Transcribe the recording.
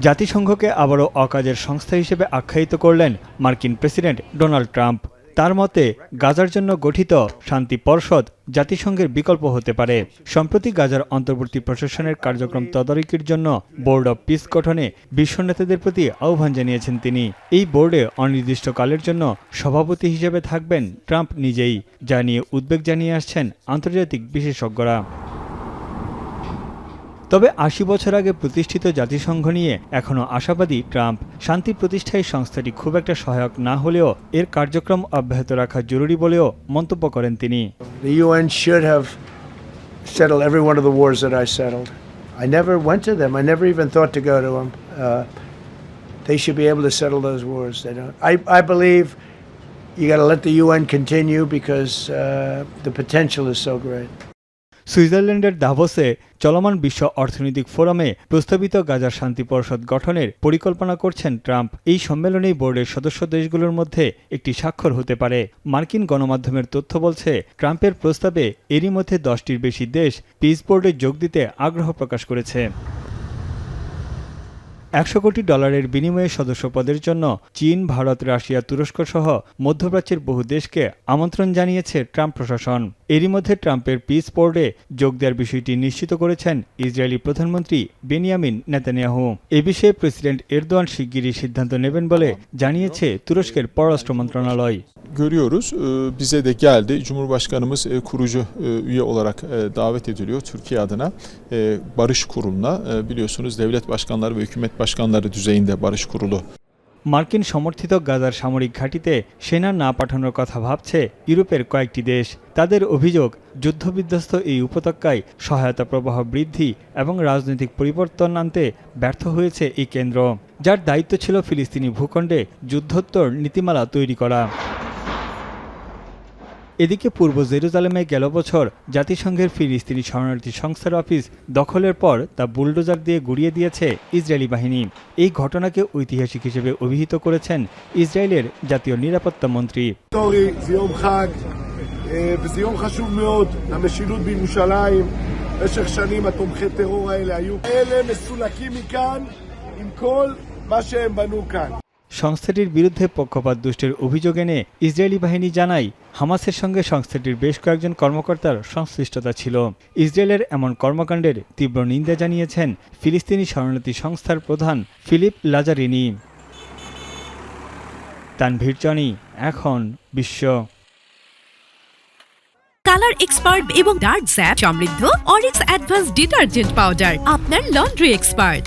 জাতিসংঘকে আবারও অকাজের সংস্থা হিসেবে আখ্যায়িত করলেন মার্কিন প্রেসিডেন্ট ডোনাল্ড ট্রাম্প। তার মতে গাজার জন্য গঠিত শান্তি পরিষদ জাতিসংঘের বিকল্প হতে পারে। সম্প্রতি গাজার অন্তর্বর্তী প্রশাসনের কার্যক্রম তদারকির জন্য বোর্ড অব পিস গঠনে বিশ্ব নেতাদের প্রতি আহ্বান জানিয়েছেন তিনি। এই বোর্ডে অনির্দিষ্টকালের জন্য সভাপতি হিসেবে থাকবেন ট্রাম্প নিজেই, যা নিয়ে উদ্বেগ জানিয়ে আসছেন আন্তর্জাতিক বিশেষজ্ঞরা। তবে ৮০ বছর আগে প্রতিষ্ঠিত জাতিসংঘ নিয়ে এখনও আশাবাদী ট্রাম্প। শান্তি প্রতিষ্ঠায় সংস্থাটি খুব একটা সহায়ক না হলেও এর কার্যক্রম অব্যাহত রাখা জরুরি বলেও মন্তব্য করেন তিনি। The UN should have settled every one of the wars that I settled. I never went to them. I never even thought to go to them. They should be able to settle those wars. They don't. I believe you got to let the UN continue because the potential is so great. সুইজারল্যান্ডের দাভোসে চলমান বিশ্ব অর্থনৈতিক ফোরামে প্রস্তাবিত গাজার শান্তি পরিষদ গঠনের পরিকল্পনা করছেন ট্রাম্প। এই সম্মেলনেই বোর্ডের সদস্য দেশগুলোর মধ্যে একটি স্বাক্ষর হতে পারে। মার্কিন গণমাধ্যমের তথ্য বলছে, ট্রাম্পের প্রস্তাবে এরই মধ্যে 10টির বেশি দেশ পিস বোর্ডে যোগ দিতে আগ্রহ প্রকাশ করেছে। $100 কোটি বিনিময়ে সদস্যপদের জন্য চীন, ভারত, রাশিয়া, তুরস্ক সহ মধ্যপ্রাচ্যের বহু দেশকে আমন্ত্রণ জানিয়েছে ট্রাম্প প্রশাসন। এরই মধ্যে ট্রাম্পের পিস বোর্ডে যোগ দেওয়ার বিষয়টি নিশ্চিত করেছেন ইসরায়েলি প্রধানমন্ত্রী বেনিয়ামিন নেতানিয়াহু। এ বিষয়ে প্রেসিডেন্ট এরদোয়ান শিগগিরই সিদ্ধান্ত নেবেন বলে জানিয়েছে তুরস্কের পররাষ্ট্র মন্ত্রণালয়। Görüyoruz. Bize de geldi. Cumhurbaşkanımız kurucu üye olarak davet ediliyor Türkiye adına. Barış Kurulu'na biliyorsunuz devlet başkanları ve hükümet başkanları düzeyinde barış kurulu. মার্কিন সমর্থিত গাজার সামরিক ঘাঁটিতে সেনা না পাঠানোর কথা ভাবছে ইউরোপের কয়েকটি দেশ। তাদের অভিযোগ, যুদ্ধবিধ্বস্ত এই উপত্যকায় সহায়তা প্রবাহ বৃদ্ধি এবং রাজনৈতিক পরিবর্তন আনতে ব্যর্থ হয়েছে এই কেন্দ্র, যার দায়িত্ব ছিল ফিলিস্তিনি ভূখণ্ডে যুদ্ধোত্তর নীতিমালা তৈরি করা। এদিকে পূর্ব জেরুজালেমে গেল বছর জাতিসংঘের ফিলিস্তিনি শরণার্থী সংস্থার অফিস দখলের পর তা বুলডোজার দিয়ে গুড়িয়ে দিয়েছে ইসরায়েলি বাহিনী। এই ঘটনাকে ঐতিহাসিক হিসেবে অভিহিত করেছেন ইসরায়েলের জাতীয় নিরাপত্তা মন্ত্রী। সংস্থাটির বিরুদ্ধে পক্ষপাত দুষ্টের অভিযোগ এনে ইসরায়েলি বাহিনী জানায়, হামাসের সঙ্গে সংস্থাটির বেশ কয়েকজন কর্মকর্তার সংশ্লিষ্টতা ছিল। ইসরায়েলের এমন কর্মকাণ্ডের তীব্র নিন্দা জানিয়েছেন ফিলিস্তিনি শরণার্থী সংস্থার প্রধান ফিলিপ লাজারিনি। তানভীর জনি, এখন বিশ্ব। কালার এক্সপার্ট এবং ডার্ক জ্যাপ সমৃদ্ধ অরিক্স অ্যাডভান্স ডিটারজেন্ট পাউডার, আপনার লন্ড্রি এক্সপার্ট।